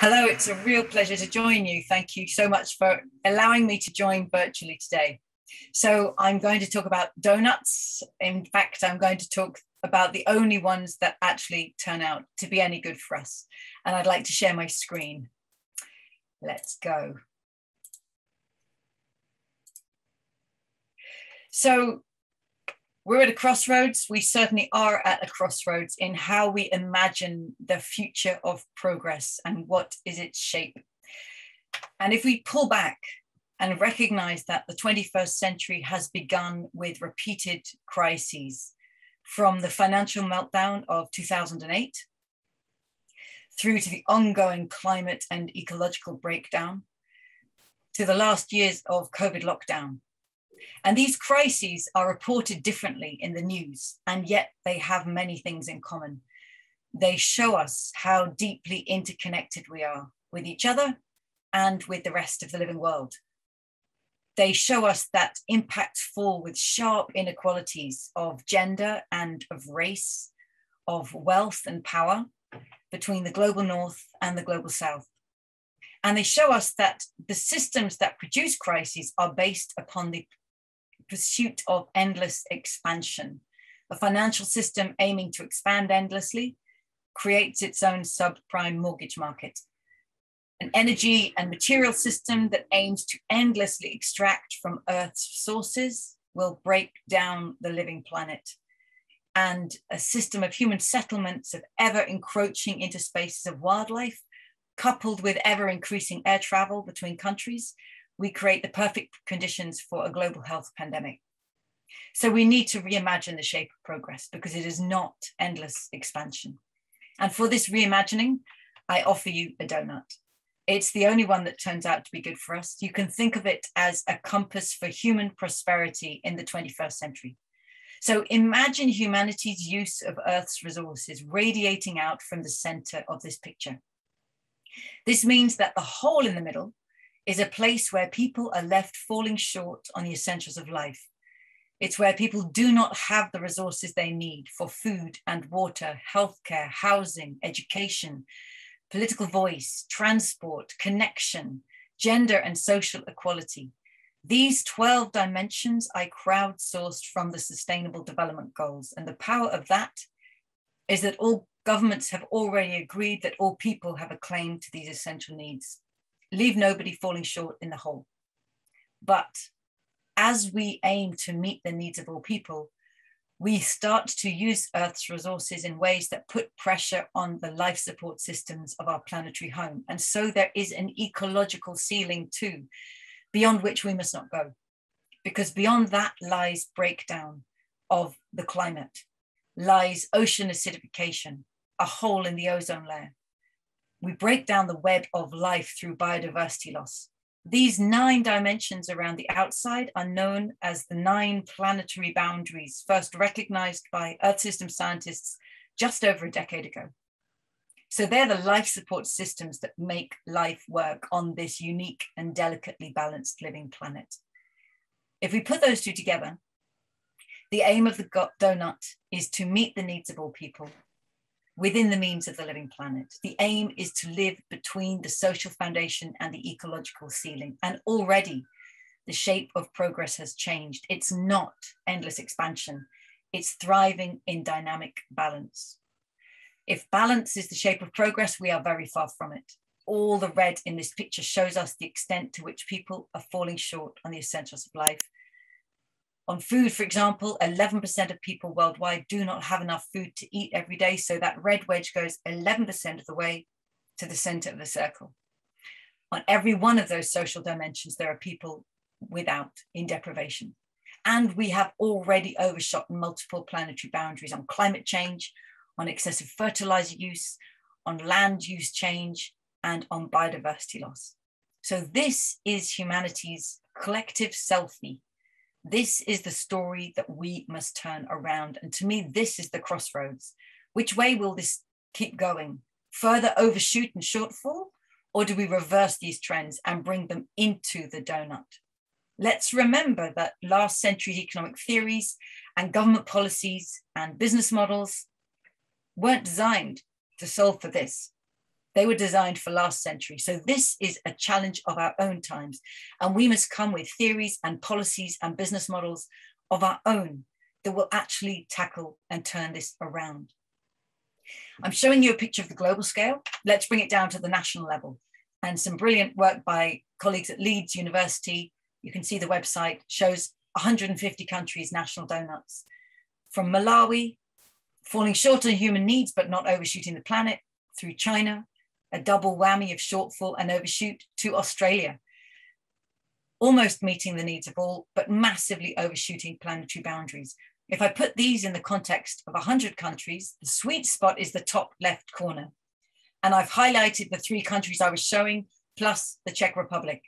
Hello, it's a real pleasure to join you. Thank you so much for allowing me to join virtually today. So I'm going to talk about donuts. In fact, I'm going to talk about the only ones that actually turn out to be any good for us. And I'd like to share my screen. Let's go. So we're at a crossroads. We certainly are at a crossroads in how we imagine the future of progress and what is its shape. And if we pull back and recognize that the 21st century has begun with repeated crises, from the financial meltdown of 2008 through to the ongoing climate and ecological breakdown, to the last years of COVID lockdown. And these crises are reported differently in the news, and yet they have many things in common. They show us how deeply interconnected we are with each other and with the rest of the living world. They show us that impacts fall with sharp inequalities of gender and of race, of wealth and power between the global north and the global south. And they show us that the systems that produce crises are based upon the pursuit of endless expansion. A financial system aiming to expand endlessly creates its own subprime mortgage market. An energy and material system that aims to endlessly extract from Earth's sources will break down the living planet. And a system of human settlements of ever encroaching into spaces of wildlife, coupled with ever increasing air travel between countries, we create the perfect conditions for a global health pandemic. So we need to reimagine the shape of progress because it is not endless expansion. And for this reimagining, I offer you a donut. It's the only one that turns out to be good for us. You can think of it as a compass for human prosperity in the 21st century. So imagine humanity's use of Earth's resources radiating out from the center of this picture. This means that the hole in the middle is a place where people are left falling short on the essentials of life. It's where people do not have the resources they need for food and water, healthcare, housing, education, political voice, transport, connection, gender and social equality. These 12 dimensions I crowdsourced from the Sustainable Development Goals. And the power of that is that all governments have already agreed that all people have a claim to these essential needs. Leave nobody falling short in the whole. But as we aim to meet the needs of all people, we start to use Earth's resources in ways that put pressure on the life support systems of our planetary home. And so there is an ecological ceiling too, beyond which we must not go. Because beyond that lies breakdown of the climate, lies ocean acidification, a hole in the ozone layer. We break down the web of life through biodiversity loss. These 9 dimensions around the outside are known as the 9 planetary boundaries, first recognized by Earth system scientists just over a decade ago. So they're the life support systems that make life work on this unique and delicately balanced living planet. If we put those two together, the aim of the donut is to meet the needs of all people within the means of the living planet. The aim is to live between the social foundation and the ecological ceiling. And already the shape of progress has changed. It's not endless expansion. It's thriving in dynamic balance. If balance is the shape of progress, we are very far from it. All the red in this picture shows us the extent to which people are falling short on the essentials of life. On food, for example, 11% of people worldwide do not have enough food to eat every day. So that red wedge goes 11% of the way to the center of the circle. On every one of those social dimensions, there are people in deprivation. And we have already overshot multiple planetary boundaries on climate change, on excessive fertilizer use, on land use change, and on biodiversity loss. So this is humanity's collective selfie. This is the story that we must turn around. And to me, this is the crossroads. Which way will this keep going? Further overshoot and shortfall? Or do we reverse these trends and bring them into the donut? Let's remember that last century's economic theories and government policies and business models weren't designed to solve for this. They were designed for last century. So this is a challenge of our own times. And we must come with theories and policies and business models of our own that will actually tackle and turn this around. I'm showing you a picture of the global scale. Let's bring it down to the national level. And some brilliant work by colleagues at Leeds University. You can see the website shows 150 countries' national donuts. From Malawi, falling short on human needs, but not overshooting the planet, through China, a double whammy of shortfall and overshoot, to Australia, almost meeting the needs of all, but massively overshooting planetary boundaries. If I put these in the context of 100 countries, the sweet spot is the top left corner. And I've highlighted the 3 countries I was showing, plus the Czech Republic.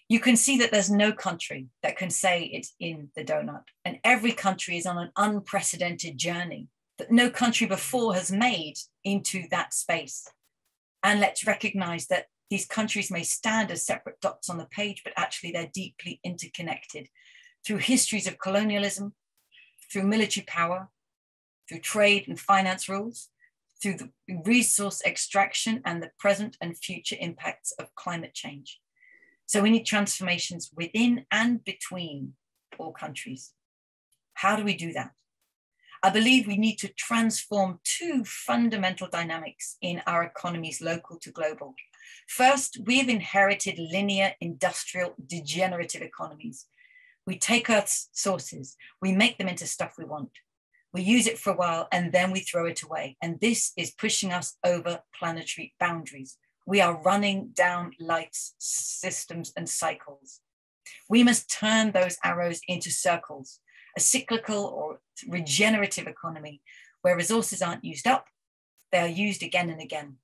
You can see that there's no country that can say it's in the donut. And every country is on an unprecedented journey that no country before has made into that space. And let's recognize that these countries may stand as separate dots on the page, but actually they're deeply interconnected through histories of colonialism, through military power, through trade and finance rules, through the resource extraction and the present and future impacts of climate change. So we need transformations within and between all countries. How do we do that? I believe we need to transform 2 fundamental dynamics in our economies, local to global. First, we've inherited linear, industrial, degenerative economies. We take Earth's sources, we make them into stuff we want. We use it for a while and then we throw it away. And this is pushing us over planetary boundaries. We are running down life systems and cycles. We must turn those arrows into circles, a cyclical or regenerative economy where resources aren't used up, they are used again and again,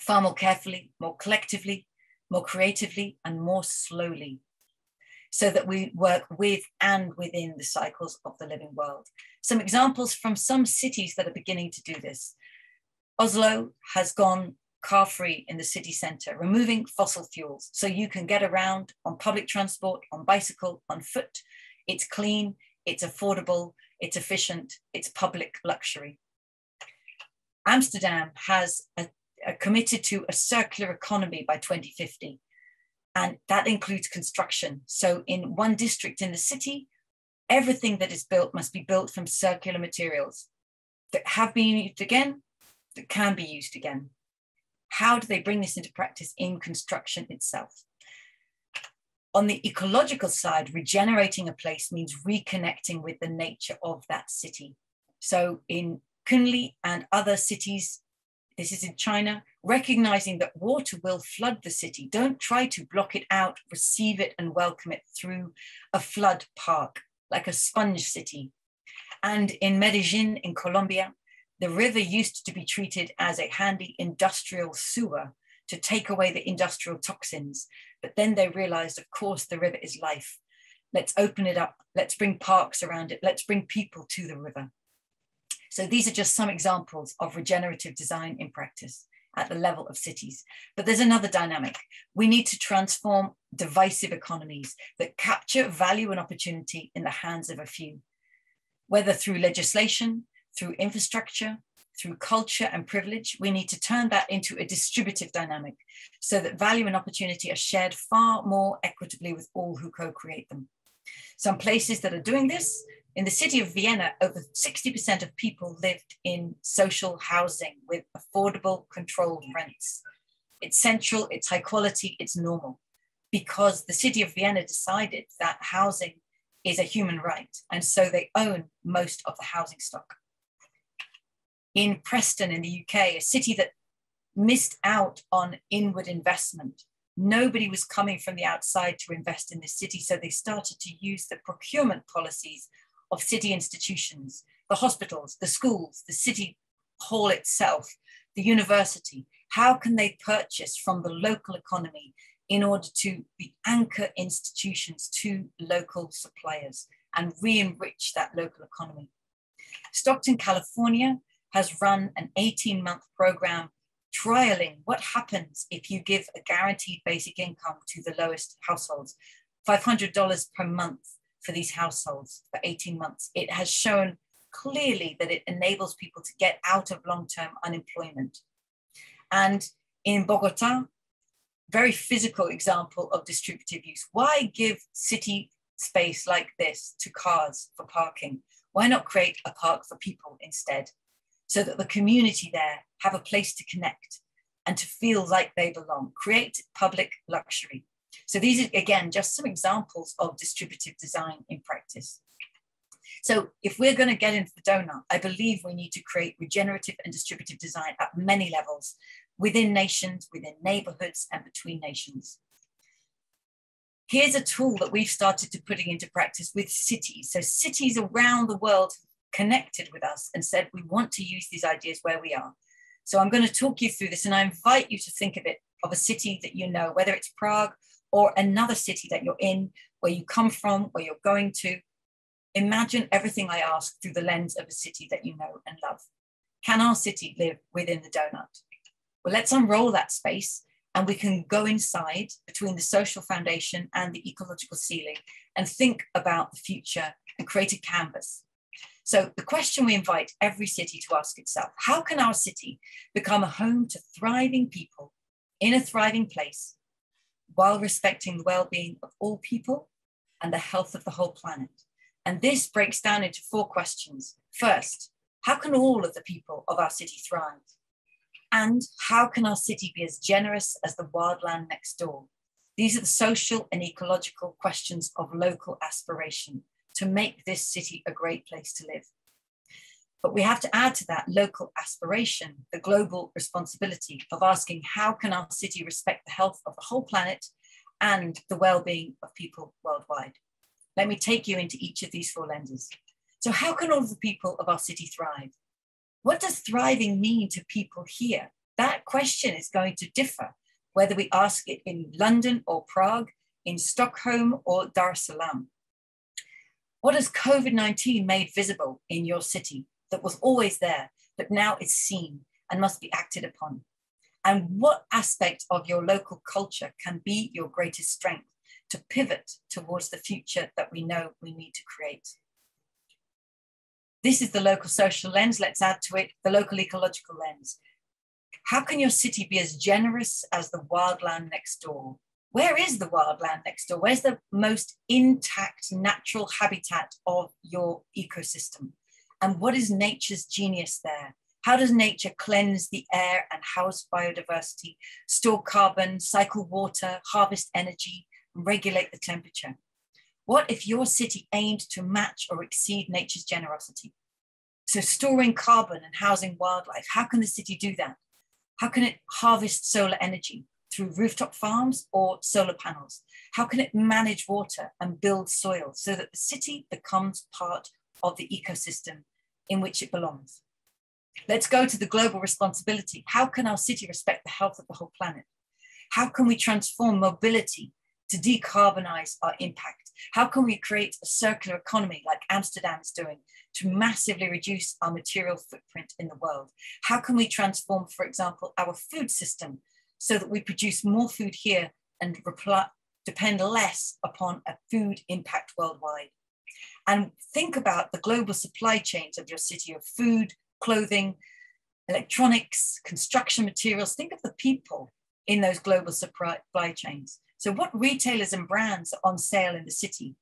far more carefully, more collectively, more creatively, and more slowly, so that we work with and within the cycles of the living world. Some examples from some cities that are beginning to do this. Oslo has gone car-free in the city centre, removing fossil fuels so you can get around on public transport, on bicycle, on foot. It's clean, it's affordable, it's efficient, it's public luxury. Amsterdam has committed to a circular economy by 2050, and that includes construction. So in one district in the city, everything that is built must be built from circular materials that have been used again, that can be used again. How do they bring this into practice in construction itself? On the ecological side, regenerating a place means reconnecting with the nature of that city. So in Kunli and other cities, this is in China, recognizing that water will flood the city. Don't try to block it out, receive it and welcome it through a flood park, like a sponge city. And in Medellin in Colombia, the river used to be treated as a handy industrial sewer to take away the industrial toxins. But then they realized, of course, the river is life. Let's open it up. Let's bring parks around it. Let's bring people to the river. So these are just some examples of regenerative design in practice at the level of cities. But there's another dynamic. We need to transform divisive economies that capture value and opportunity in the hands of a few, whether through legislation, through infrastructure, through culture and privilege. We need to turn that into a distributive dynamic so that value and opportunity are shared far more equitably with all who co-create them. Some places that are doing this, in the city of Vienna, over 60% of people lived in social housing with affordable, controlled rents. It's central, it's high quality, it's normal, because the city of Vienna decided that housing is a human right, and so they own most of the housing stock. In Preston in the UK, a city that missed out on inward investment, nobody was coming from the outside to invest in this city, so they started to use the procurement policies of city institutions, the hospitals, the schools, the city hall itself, the university. How can they purchase from the local economy in order to be anchor institutions to local suppliers and re-enrich that local economy? Stockton, California has run an 18-month program trialing what happens if you give a guaranteed basic income to the lowest households, $500 per month for these households for 18 months. It has shown clearly that it enables people to get out of long-term unemployment. And In Bogota, very physical example of distributive use. Why give city space like this to cars for parking? Why not create a park for people instead, so that the community there have a place to connect and to feel like they belong? Create public luxury. So these are, again, just some examples of distributive design in practice. So if we're going to get into the donut, I believe we need to create regenerative and distributive design at many levels, within nations, within neighborhoods, and between nations. Here's a tool that we've started to putting into practice with cities. So cities around the world connected with us and said, we want to use these ideas where we are. So I'm going to talk you through this, and I invite you to think of it, of a city that you know, whether it's Prague or another city that you're in, where you come from, where you're going to. Imagine everything I ask through the lens of a city that you know and love. Can our city live within the donut? Well, let's unroll that space, and we can go inside between the social foundation and the ecological ceiling and think about the future and create a canvas. So the question we invite every city to ask itself: how can our city become a home to thriving people in a thriving place while respecting the well-being of all people and the health of the whole planet? And this breaks down into 4 questions. First, how can all of the people of our city thrive? And how can our city be as generous as the wildland next door? These are the social and ecological questions of local aspiration to make this city a great place to live. But we have to add to that local aspiration, the global responsibility of asking, how can our city respect the health of the whole planet and the well-being of people worldwide? Let me take you into each of these 4 lenses. So how can all of the people of our city thrive? What does thriving mean to people here? That question is going to differ, whether we ask it in London or Prague, in Stockholm or Dar es Salaam. What has COVID-19 made visible in your city that was always there, but now is seen and must be acted upon? And what aspect of your local culture can be your greatest strength to pivot towards the future that we know we need to create? This is the local social lens. Let's add to it the local ecological lens. How can your city be as generous as the wildland next door? Where is the wildland next door? Where's the most intact natural habitat of your ecosystem? And what is nature's genius there? How does nature cleanse the air and house biodiversity, store carbon, cycle water, harvest energy, and regulate the temperature? What if your city aimed to match or exceed nature's generosity? So storing carbon and housing wildlife, how can the city do that? How can it harvest solar energy through rooftop farms or solar panels? How can it manage water and build soil so that the city becomes part of the ecosystem in which it belongs? Let's go to the global responsibility. How can our city respect the health of the whole planet? How can we transform mobility to decarbonize our impact? How can we create a circular economy like Amsterdam is doing to massively reduce our material footprint in the world? How can we transform, for example, our food system so that we produce more food here and depend less upon a food impact worldwide? And think about the global supply chains of your city of food, clothing, electronics, construction materials. Think of the people in those global supply chains. So what retailers and brands are on sale in the city?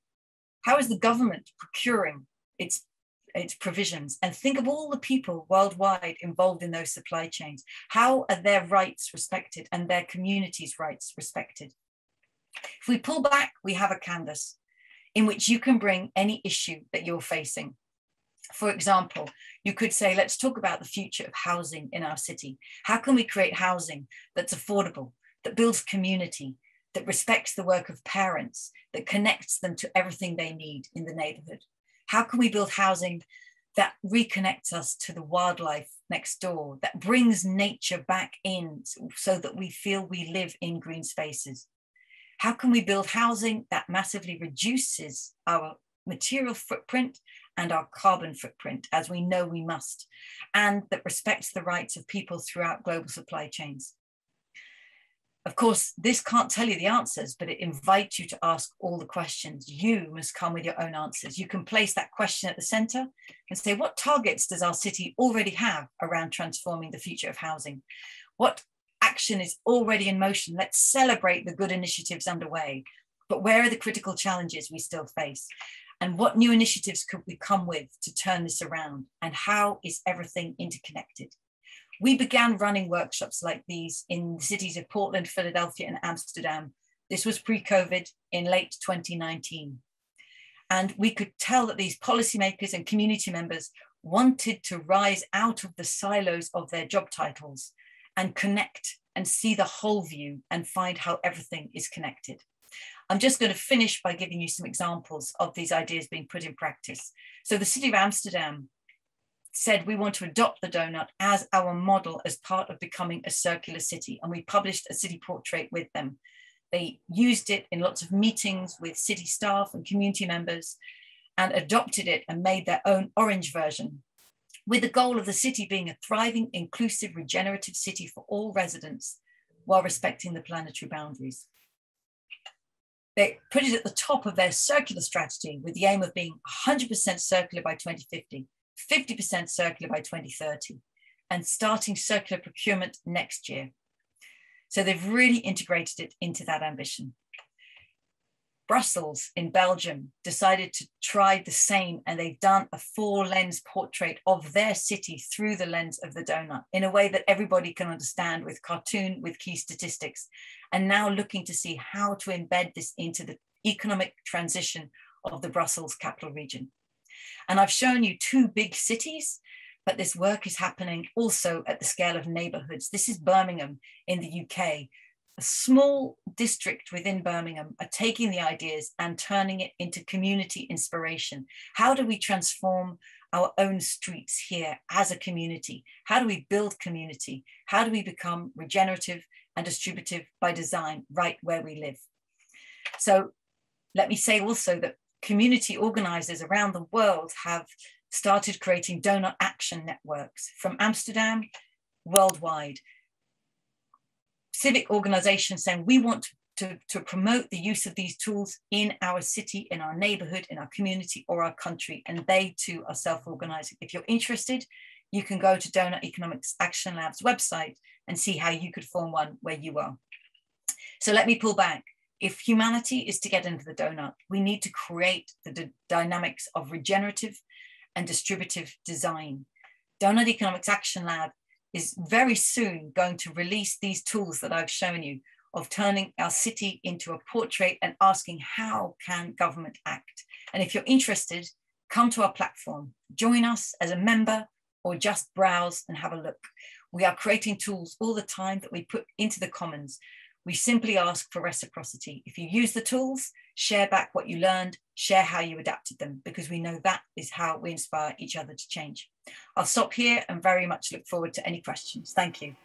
How is the government procuring its provisions? And think of all the people worldwide involved in those supply chains. How are their rights respected and their communities' rights respected? If we pull back, we have a canvas in which you can bring any issue that you're facing. For example, you could say, let's talk about the future of housing in our city. How can we create housing that's affordable, that builds community, that respects the work of parents, that connects them to everything they need in the neighborhood? How can we build housing that reconnects us to the wildlife next door, that brings nature back in so that we feel we live in green spaces? How can we build housing that massively reduces our material footprint and our carbon footprint, as we know we must, and that respects the rights of people throughout global supply chains? Of course, this can't tell you the answers, but it invites you to ask all the questions. You must come with your own answers. You can place that question at the center and say, what targets does our city already have around transforming the future of housing? What action is already in motion. Let's celebrate the good initiatives underway. But where are the critical challenges we still face? And what new initiatives could we come with to turn this around? And how is everything interconnected? We began running workshops like these in the cities of Portland, Philadelphia, and Amsterdam. This was pre-COVID in late 2019. And we could tell that these policymakers and community members wanted to rise out of the silos of their job titles and connect and see the whole view and find how everything is connected. I'm just going to finish by giving you some examples of these ideas being put in practice. So the city of Amsterdam said we want to adopt the donut as our model as part of becoming a circular city. And we published a city portrait with them. They used it in lots of meetings with city staff and community members and adopted it and made their own orange version, with the goal of the city being a thriving, inclusive, regenerative city for all residents while respecting the planetary boundaries. They put it at the top of their circular strategy with the aim of being 100% circular by 2050, 50% circular by 2030, and starting circular procurement next year. So they've really integrated it into that ambition. Brussels in Belgium decided to try the same, and they've done a 4-lens portrait of their city through the lens of the donut in a way that everybody can understand, with cartoon, with key statistics, and now looking to see how to embed this into the economic transition of the Brussels capital region. And I've shown you 2 big cities, but this work is happening also at the scale of neighborhoods. This is Birmingham in the UK. A small district within Birmingham are taking the ideas and turning it into community inspiration. How do we transform our own streets here as a community? How do we build community? How do we become regenerative and distributive by design right where we live? So let me say also that community organizers around the world have started creating donut action networks from Amsterdam worldwide. Civic organizations saying we want to promote the use of these tools in our city, in our neighborhood, in our community, or our country, and they too are self-organizing. If you're interested, you can go to Doughnut Economics Action Lab's website and see how you could form one where you are. So let me pull back. If humanity is to get into the donut, we need to create the dynamics of regenerative and distributive design. Doughnut Economics Action Lab is very soon going to release these tools that I've shown you of turning our city into a portrait and asking how can government act? And if you're interested, come to our platform, join us as a member or just browse and have a look. We are creating tools all the time that we put into the commons. We simply ask for reciprocity. If you use the tools, share back what you learned, share how you adapted them, because we know that is how we inspire each other to change. I'll stop here and very much look forward to any questions. Thank you.